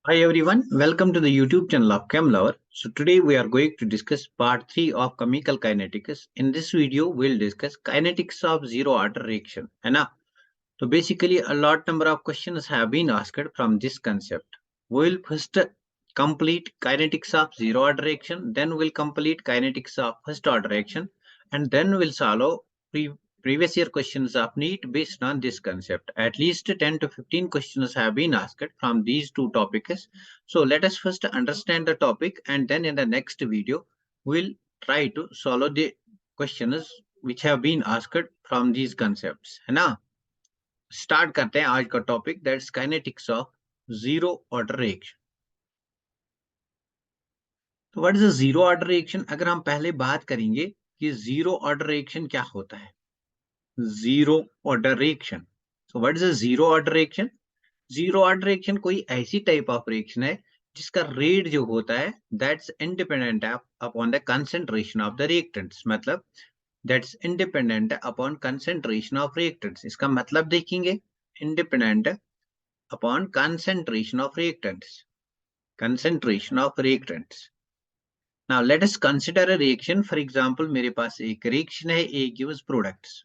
Hi everyone, welcome to the YouTube channel of ChemLover. So today we are going to discuss part 3 of chemical kinetics. In this video, we'll discuss kinetics of zero order reaction. है ना? So basically a lot number of questions have been asked from this concept. We'll first complete kinetics of zero order reaction, then we'll complete kinetics of first order reaction, and then we'll solve previous year questions of NEET based on this concept. At least 10 to 15 questions have been asked from these two topics. So let us first understand the topic, and then in the next video, we'll try to solve the questions which have been asked from these concepts. है ना? Start करते हैं आज का topic, that's kinetics of zero order reaction. तो what is a zero order reaction? अगर हम पहले बात करेंगे कि जीरो ऑर्डर रिएक्शन क्या होता है. Zero order reaction, so what is a zero order reaction? Zero order reaction कोई ऐसी टाइप ऑफ रिएक्शन है जिसका रेट जो होता है that's independent upon the concentration of the reactants. मतलब that's independent upon concentration of reactants. इसका मतलब देखेंगे, independent upon concentration of reactants. Concentration of reactants. Now let us consider a reaction. For example, मेरे पास एक reaction है, A gives products.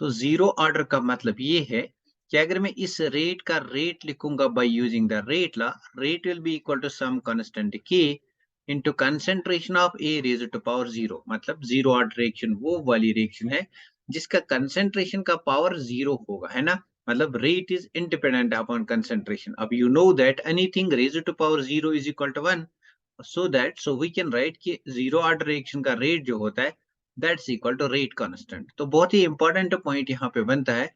तो zero order का मतलब ये है कि अगर मैं इस रेट का रेट लिखूंगा by using the rate law, rate will be equal to some constant K into concentration of A raised to power 0. मतलब zero order reaction वो वाली reaction है जिसका concentration का power 0 होगा, है ना? मतलब rate is independent upon concentration. अब you know that anything raised to power 0 is equal to 1. So we can write कि zero order reaction का rate जो होता है that's equal to rate constant. तो बहुत ही important point यहाँ पे बनता है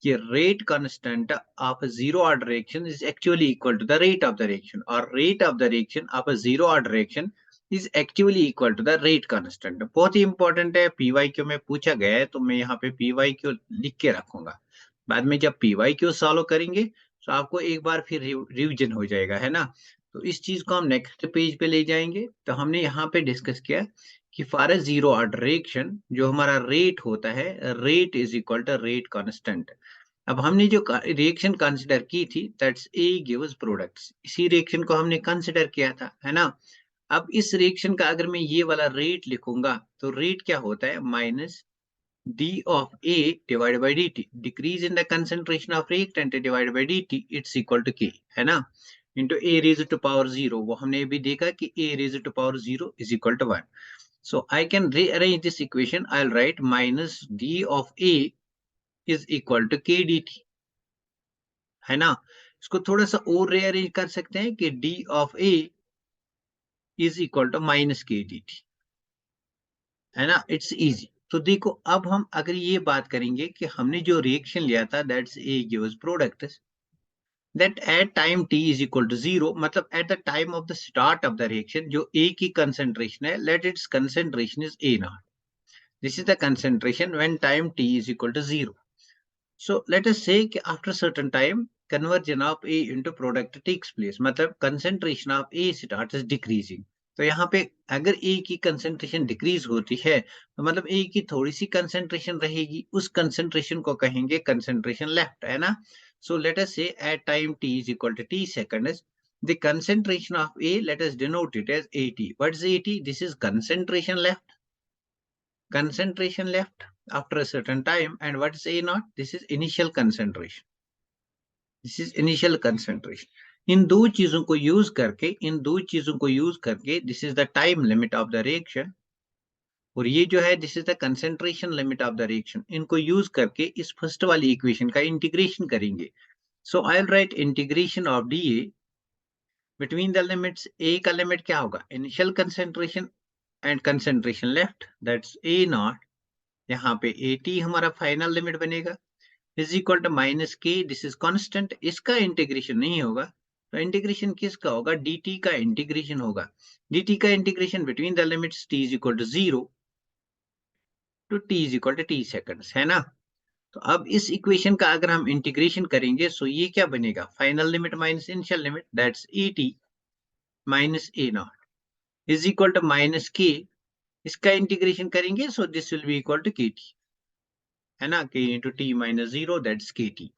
कि rate constant of a zero order reaction is actually equal to the rate of the reaction, or rate of the reaction of a zero order reaction is actually equal to the rate constant. बहुत ही important है, PYQ में पूछा गया है तो मैं यहाँ पे PYQ लिख के रखूंगा. बाद में जब PYQ सॉल्व करेंगे तो आपको एक बार फिर रिविजन हो जाएगा, है ना? तो इस चीज को हम नेक्स्ट पेज पे ले जाएंगे. तो हमने यहाँ पे डिस्कस किया कि for a zero order reaction जो हमारा रेट होता है, rate is equal to rate constant. अब हमने जो रिएक्शन कंसिडर की थी दैट्स ए गिव्स प्रोडक्ट्स, इसी रिएक्शन को हमने कंसिडर किया था, है ना? अब इस रिएक्शन का अगर मैं ये वाला रेट लिखूंगा तो रेट क्या होता है, minus d of A divided by dt, decrease in the concentration of reactant divided by dt, it's equal to K, है ना? Into A raised to power 0, वो हमने अभी देखा कि A raised to power 0 is equal to 1. So I can rearrange this equation. I'll write minus d of A is equal to K dt, है ना? इसको थोड़ा सा और rearrange कर सकते हैं कि d of A is equal to minus K dt, है ना? It's easy. तो देखो अब हम अगर ये बात करेंगे कि हमने जो रिएक्शन लिया था that's A gives product, that at time t is equal to 0, मतलब at the time of the start of the reaction जो ए की कंसंट्रेशन है, let its concentration is A naught. This is the concentration when time t is equal to 0. So let us say कि after certain time conversion of A into product takes place, मतलब concentration of A starts decreasing. तो यहाँ पे अगर ए की concentration decrease होती है तो मतलब ए की थोड़ी सी कंसंट्रेशन रहेगी, उस कंसंट्रेशन को कहेंगे कंसंट्रेशन लेफ्ट, है ना? सो let us say at time t is equal to t seconds the concentration of A, let us denote it as AT. What is AT? This is concentration left. Concentration left after a certain time. And what is A naught? This is initial concentration. This is initial concentration. इन दो चीजों को use करके this is the time limit of the reaction, और ये जो है this is the concentration limit of the reaction. इनको यूज करके इस फर्स्ट वाली इक्वेशन का इंटीग्रेशन करेंगे. So I will write integration of D A between the limits. A का लिमिट क्या होगा, initial concentration and concentration left, that's A naught. यहाँ पे ए टी हमारा फाइनल लिमिट बनेगा, इज इक्वल टू माइनस के, दिस इज कांस्टेंट. इसका integration नहीं होगा तो इंटीग्रेशन किसका होगा, dt का इंटीग्रेशन होगा. dt का integration between the limits t is equal to 0 to t is equal to t seconds, है ना? तो अब इस इक्वेशन का अगर हम इंटीग्रेशन करेंगे सो ये क्या बनेगा, final limit minus initial limit, that's A T minus A naught is equal to minus K. इसका इंटीग्रेशन करेंगे so this will be equal to K T, है ना, k into T minus 0 that's K T.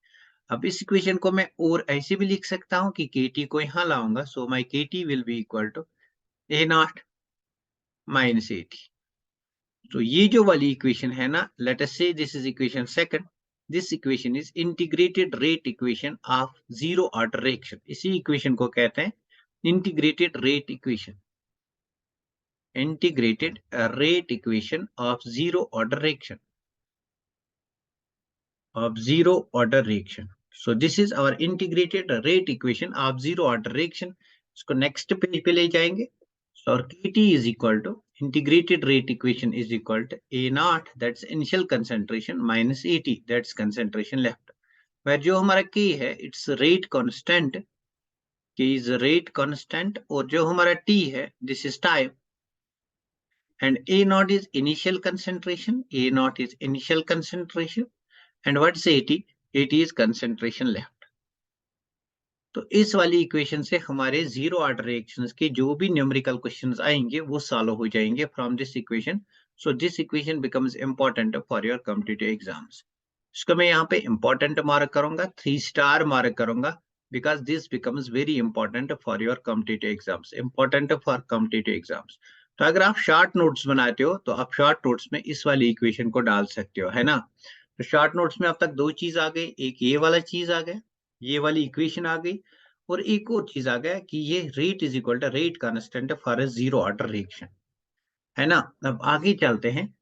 अब इस equation को मैं और ऐसे भी लिख सकता हूँ कि के टी को यहाँ लाऊंगा, so my K T will be equal to A naught minus A T. तो ये जो वाली इक्वेशन है ना, लेट अस से this is equation second, this equation is integrated rate equation of zero order reaction. इसी इक्वेशन को कहते हैं integrated rate equation, integrated rate equation of zero order reaction, of zero order reaction. So this is our integrated rate equation of zero order reaction. इसको next page पे ले जाएंगे। So our Kt is equal to integrated rate equation is equal to A naught, that's initial concentration, minus At, that's concentration left, where जो हमारा K है it's rate constant, K is rate constant, और जो हमारा T है this is time, and A naught is initial concentration, A naught is initial concentration, and what's AT? AT is concentration left. तो इस वाली इक्वेशन से हमारे जीरो ऑर्डर रिएक्शंस के जो भी न्यूमेरिकल क्वेश्चंस आएंगे वो सॉल्व हो जाएंगे from this equation. So this equation becomes important for your competitive exams. इसको मैं यहाँ पे इंपॉर्टेंट मार्क करूंगा, 3 स्टार मार्क करूंगा, because this becomes very important for your competitive exams, important for competitive exams. तो अगर आप शॉर्ट नोट्स बनाते हो तो आप शॉर्ट नोट्स में इस वाली इक्वेशन को डाल सकते हो, है ना। तो शॉर्ट नोट्स में अब तक 2 चीज आ गई, एक ये वाला चीज आ गया, ये वाली इक्वेशन आ गई, और एक और चीज आ गया कि ये rate is equal to rate constant for a zero order reaction, है ना। अब आगे चलते हैं।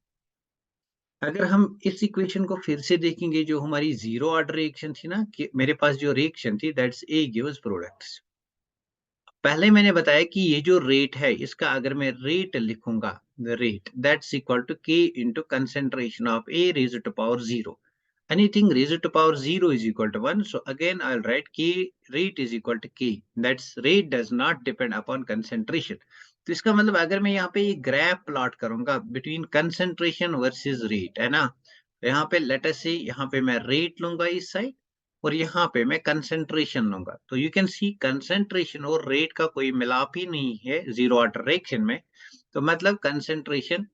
अगर हम इस इक्वेशन को फिर से देखेंगे, जो हमारी जीरो ऑर्डर रिएक्शन थी ना, कि मेरे पास जो रिएक्शन थी दैट्स ए गिव्स प्रोडक्ट्स। पहले मैंने बताया कि ये जो रेट है इसका अगर मैं रेट लिखूंगा, the rate that's equal to K into concentration of A raised to power 0, anything raised to power 0 is equal to 1, so again I'll write k rate is equal to k, that's rate does not depend upon concentration। तो इसका मतलब अगर मैं यहाँ पे ये graph plot करूंगा between concentration versus rate, है ना, तो यहाँ पे लेट अस से यहाँ पे मैं रेट लूंगा इस साइड, और यहाँ पे मैं कंसेंट्रेशन लूंगा, तो यू कैन सी कंसेंट्रेशन और रेट का कोई मिलाप ही नहीं है जीरो ऑर्डर रिएक्शन में। तो मतलब concentration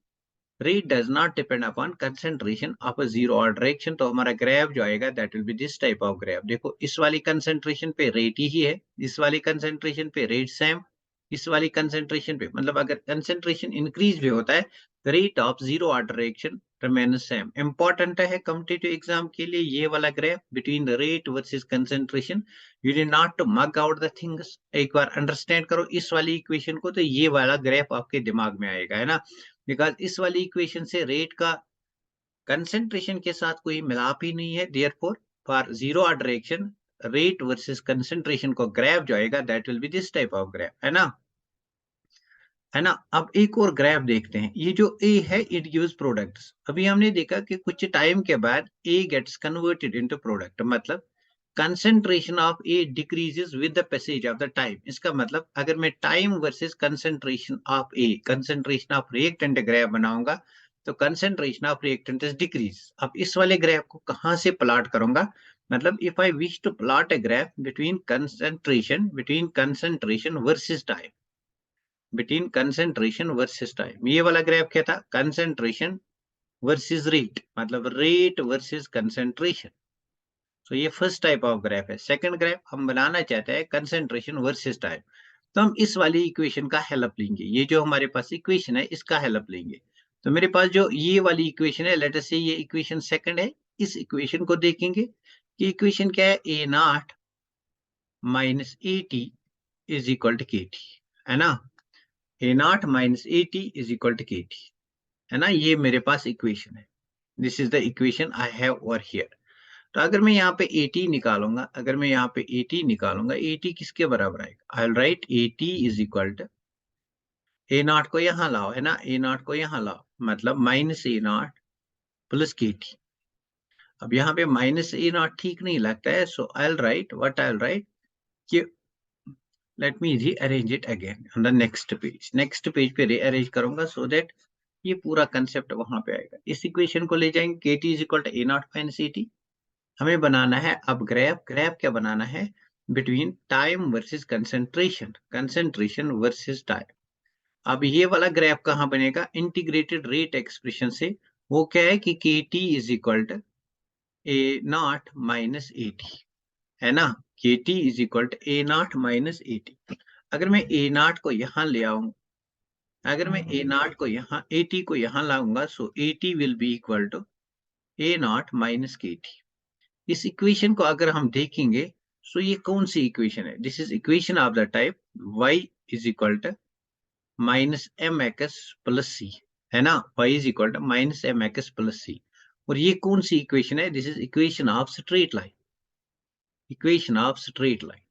rate does not depend upon concentration of a zero order reaction। तो हमारा ग्राफ जो आएगा that will be this type of graph। देखो इस वाली कंसेंट्रेशन पे रेट ही है, इस वाली कंसेंट्रेशन पे रेट सेम, इस वाली कंसेंट्रेशन पे, मतलब अगर कंसेंट्रेशन इंक्रीज भी होता है the rate of zero order reaction remains same। Important है कॉम्पिटिटिव एग्जाम के लिए ये वाला graph between the rate versus concentration. You did not to mug out the things, एक बार अंडरस्टैंड करो इस वाली इक्वेशन को, तो ये वाला ग्राफ आपके दिमाग में आएगा, है ना। बिकॉज इस वाली इक्वेशन से रेट का कंसेंट्रेशन के साथ कोई मिलाप ही नहीं है, therefore for zero order reaction rate versus concentration को ग्राफ जो आएगा that will B this type of graph, है ना, है ना। अब एक और ग्राफ देखते हैं। ये जो ए है इट गिव्स प्रोडक्ट्स। अभी हमने देखा कि कुछ टाइम के बाद A gets converted into product, मतलब concentration of A decreases with the passage of the time। इसका मतलब अगर मैं time versus concentration of A, concentration of reactant graph बनाऊंगा, तो concentration of reactant is decrease. अब इस वाले ग्राफ को कहां से प्लॉट करूंगा, मतलब if I wish to plot a graph between concentration versus time, between concentration versus time, ये वाला ग्राफ क्या था, कंसेंट्रेशन वर्सेस रेट, मतलब रेट वर्सेस कंसेंट्रेशन। तो ये फर्स्ट टाइप ऑफ ग्राफ है। सेकंड ग्राफ हम बनाना चाहते हैं कंसेंट्रेशन वर्सेस टाइम, तो हम इस वाली इक्वेशन का हेल्प लेंगे। ये जो हमारे पास इक्वेशन है इसका हेल्प लेंगे। तो मेरे पास जो ये वाली इक्वेशन है, लेट अस से ये इक्वेशन सेकंड है, इस इक्वेशन को देखेंगे कि इक्वेशन क्या है, A naught minus A T is equal to K T, है ना, A naught minus A T is equal to K T, है ना। ये मेरे पास इक्वेशन है, this is the equation I have over here. तो अगर मैं यहाँ पे 80 निकालूंगा, अगर मैं यहाँ पे 80 निकालूंगा, 80 किसके बराबर आएगा, I will write 80 is equal to A naught को यहाँ लाओ, है ना, ए नॉट को यहाँ लाओ, मतलब माइनस ए नॉट प्लस के टी। अब यहाँ पे माइनस ए नॉट ठीक नहीं लगता है, so I will write what I will write कि let me rearrange it again on the next page. Next page पे रीअरेंज करूंगा सो दैट ये पूरा कंसेप्ट वहां पे आएगा। इस इक्वेशन को ले जाएंगे, K T is equal to A naught minus A T. हमें बनाना है अब ग्राफ, ग्राफ क्या बनाना है, between time versus concentration, concentration versus time. अब ये वाला ग्राफ कहाँ बनेगा, इंटीग्रेटेड रेट एक्सप्रेशन से। वो क्या है कि K T is equal to A naught minus A T, है ना, K T is equal to A naught minus A T. अगर मैं ए नॉट को यहाँ ले आऊं, अगर मैं ए नॉट को यहाँ, ए टी को यहाँ लाऊंगा, so A T will be equal to A naught minus K T. इस इक्वेशन को अगर हम देखेंगे, सो ये कौन सी इक्वेशन है? This is equation of the type y is equal to minus M X plus C, है ना, y is equal to minus M X plus C. और ये कौन सी इक्वेशन है? This is equation of straight line, equation of straight line.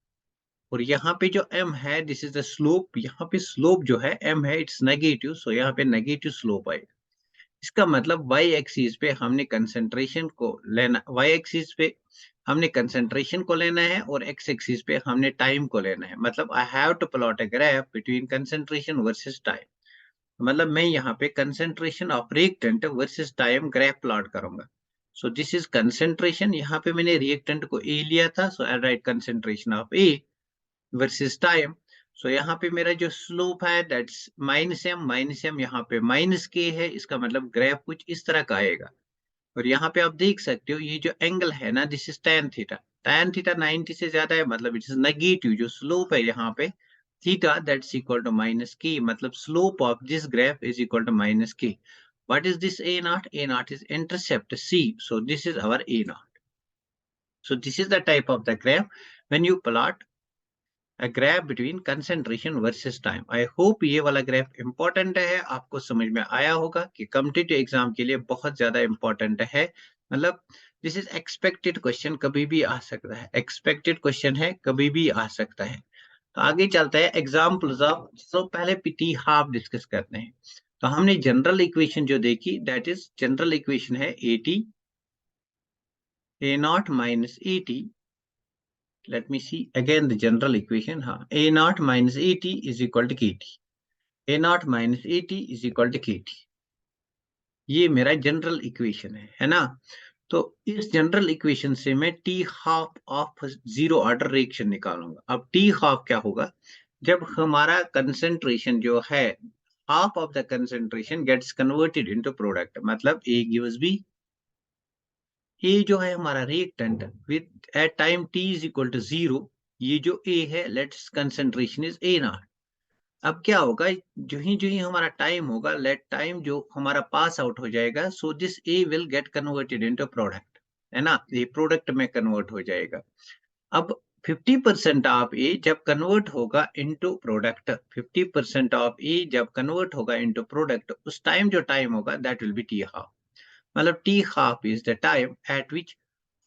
और यहाँ पे जो m है, दिस इज द स्लोप, यहाँ पे स्लोप जो है m है, इट्स नेगेटिव, सो यहाँ पे नेगेटिव स्लोप आएगा। इसका मतलब y एक्सिस पे हमने कंसंट्रेशन को लेना, y एक्सिस पे हमने कंसंट्रेशन को लेना है और x एक्सिस पे हमने टाइम को लेना है। मतलब I have to plot a graph between concentration versus time. मतलब मैं यहाँ पे concentration of reactant versus time graph plot करूंगा। सो दिस इज कंसंट्रेशन, यहाँ पे मैंने रिएक्टेंट को a लिया था, so I write concentration of a versus time. सो यहाँ पे मेरा जो स्लोप है दैट्स माइनस एम यहाँ पे माइनस के है। इसका मतलब ग्राफ कुछ इस तरह का आएगा। और यहाँ पे आप देख सकते हो ये जो एंगल है ना, this is tan theta. tan theta 90 से ज्यादा है, मतलब इट इज नेगेटिव। जो स्लोप है यहाँ पे theta that's equal to minus K, मतलब slope of this graph is equal to minus K. What is this A naught? A naught is intercept C, so this is our A naught. So this is the type of the graph when you plot a graph between concentration versus time. I hope ये वाला graph important है, आपको समझ में आया होगा कि competitive exam के लिए बहुत ज्यादा इंपॉर्टेंट है। मतलब दिस इज एक्सपेक्टेड क्वेश्चन, कभी भी आ सकता है, एक्सपेक्टेड क्वेश्चन है, कभी भी आ सकता है। तो आगे चलते हैं एग्जाम्पल्स ऑफ। तो पहले टी हाफ डिस्कस करते हैं। तो हमने जनरल इक्वेशन जो देखी, दैट इज जनरल इक्वेशन है A T A naught minus A T. Let me see again the general equation. A naught minus AT is equal to KT. A naught minus AT is equal to KT. ये मेरा general equation है ना। तो इस general equation से मैं T half of zero order reaction निकालूंगा। अब टी हाफ क्या होगा? जब हमारा कंसेंट्रेशन जो है, half of the concentration gets converted into product, मतलब A gives B। ए जो है हमारा reactant with at time T is equal to 0, ये जो ए है, let's concentration is A naught. अब क्या होगा, जो ही हमारा टाइम होगा, लेट टाइम जो हमारा पास आउट हो जाएगा, so this A will get converted into product, है ना, ये प्रोडक्ट में कन्वर्ट हो जाएगा। अब 50% ऑफ ए जब कन्वर्ट होगा इनटू प्रोडक्ट, 50% ऑफ ए जब कन्वर्ट होगा इनटू प्रोडक्ट, उस टाइम जो टाइम होगा that will be T half. मतलब T half is the time at which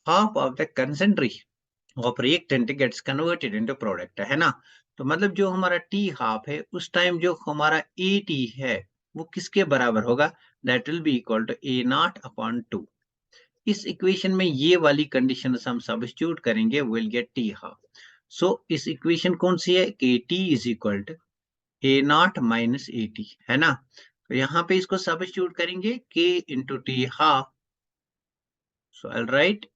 half of the concentration of reactant gets converted into product, है ना। तो मतलब जो हमारा T हाफ है, उस टाइम जो हमारा AT है वो किसके बराबर होगा? that will be equal to A naught upon 2। इस इक्वेशन में ये वाली कंडीशन हम सब्स्टिट्यूट करेंगे, we'll get T half। सो इस इक्वेशन कौन सी है? KT is equal to A naught minus AT, है ना। तो यहाँ पे इसको सब्स्टिट्यूट करेंगे K into T half। so I'll write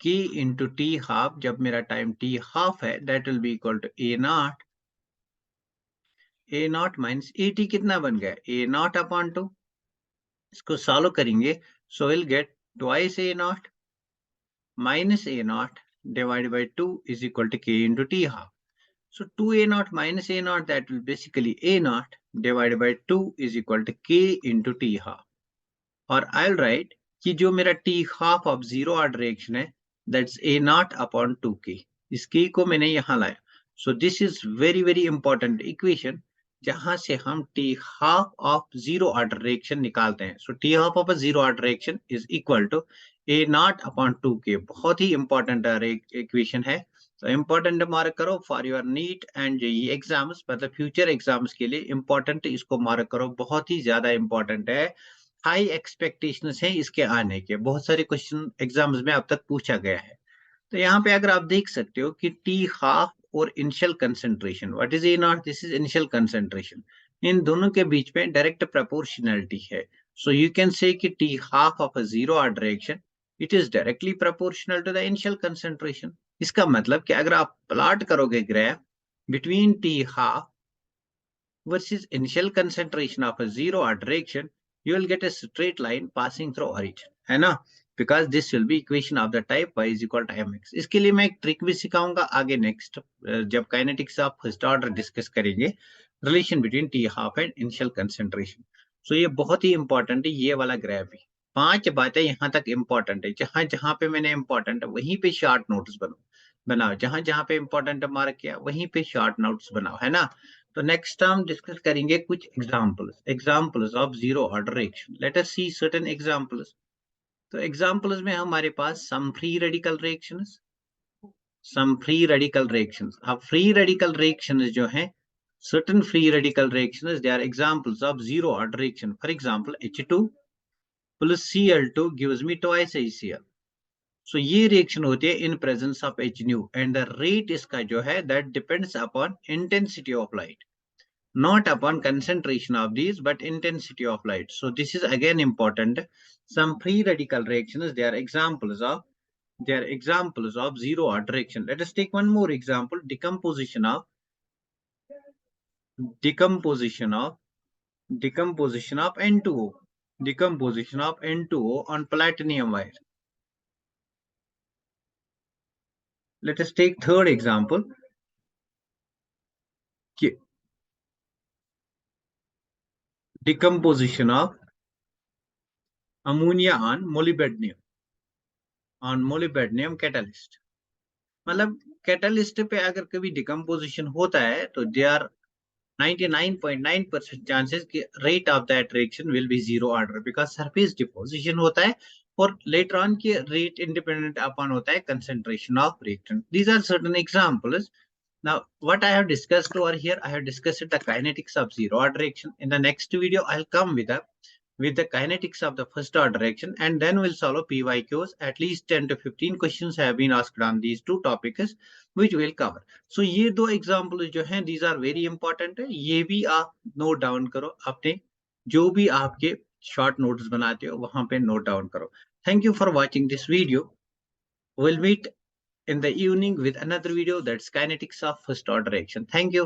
k into t half, जब मेरा टाइम t हाफ है, that will be equal to A naught minus A T. कितना बन गया? A naught upon 2। इसको सॉल्व करेंगे, so will get twice A naught minus A naught divide by 2 is equal to K into T half. So 2 a naught minus a naught, that will basically a naught divided by 2 is equal to k into t half। और I'll write कि जो मेरा t half of zero order reaction है, that's a naught upon 2k। इस k को मैंने यहाँ लाया। So this is very very important equation, जहां से हम t half of zero order reaction निकालते हैं। So t half of a zero order reaction is equal to a naught upon 2k। बहुत ही important equation है। तो इम्पोर्टेंट मार्क करो for your NEET and JEE exams, मतलब future exams के लिए important, इसको मार्क करो, बहुत ही ज्यादा इम्पोर्टेंट है। हाई एक्सपेक्टेशंस है इसके आने के, बहुत सारे क्वेश्चन एग्जाम्स में अब तक पूछा गया है। तो यहाँ पे अगर आप देख सकते हो कि टी हाफ और initial concentration, what is A naught? This is initial concentration. इन दोनों के बीच में डायरेक्ट प्रोपोर्शनैलिटी है। सो यू कैन से कि T half of a zero order reaction, it is directly proportional to the initial concentration. इसका मतलब कि अगर आप प्लॉट करोगे graph between T half versus initial concentration of a zero order reaction, you will get a straight line passing through origin, है ना, because this will be equation of the type y is equal to mx। इसके लिए मैं एक trick भी सिखाऊंगा आगे next, जब kinetics of first order discuss करेंगे, relation between T half and initial concentration. So ये बहुत ही इंपॉर्टेंट है, ये वाला ग्राफ भी। 5 बातें यहाँ तक इंपॉर्टेंट है, जहां जहां पे मैंने इंपॉर्टेंट है वहीं पे शॉर्ट नोट्स बनाओ, जहां जहां पे इंपॉर्टेंट मार्क किया वहीं पे शॉर्ट नोट्स बनाओ, है ना। तो नेक्स्ट हम डिस्कस करेंगे कुछ examples of zero order reaction. Let us see certain examples. तो एग्जांपल्स में हमारे पास सम फ्री रेडिकल रिएक्शंस, अब फ्री रेडिकल रिएक्शंस जो हैं, certain free radical reactions, they are examples of zero order reaction. For example, H2 plus Cl2 gives me twice HCl. So ये reaction होती है in presence of H nu, and the rate इसका जो है that depends upon intensity of light, not upon concentration of these but intensity of light. So this is again important. Some free radical reactions, they are examples of zero order reaction. Let us take one more example, decomposition of N2O, decomposition of N2O on platinum wire. Let us take third example, decomposition of ammonia on molybdenum catalyst. मतलब catalyst पे अगर कभी decomposition होता है तो they are 99.9% chances कि rate of that reaction will be zero order, because surface deposition होता है और लेटर ऑन की रेट इंडिपेंडेंट अपॉन होता है concentration of reactant. These are certain examples. Now, what I have discussed over here, I have discussed the kinetics of zero order reaction. In the next video, I'll come with the kinetics of the first order reaction, and then we'll solve PYQs. At least 10 to 15 questions have been asked on these two topics, which we'll cover. So ये दो examples जो हैं, these are very important है, ये भी आप note down करो, अपने जो भी आपके short notes बनाते हो वहां पे note down करो। Thank you for watching this video. We'll meet in the evening with another video, that's kinetics of first order reaction. Thank you.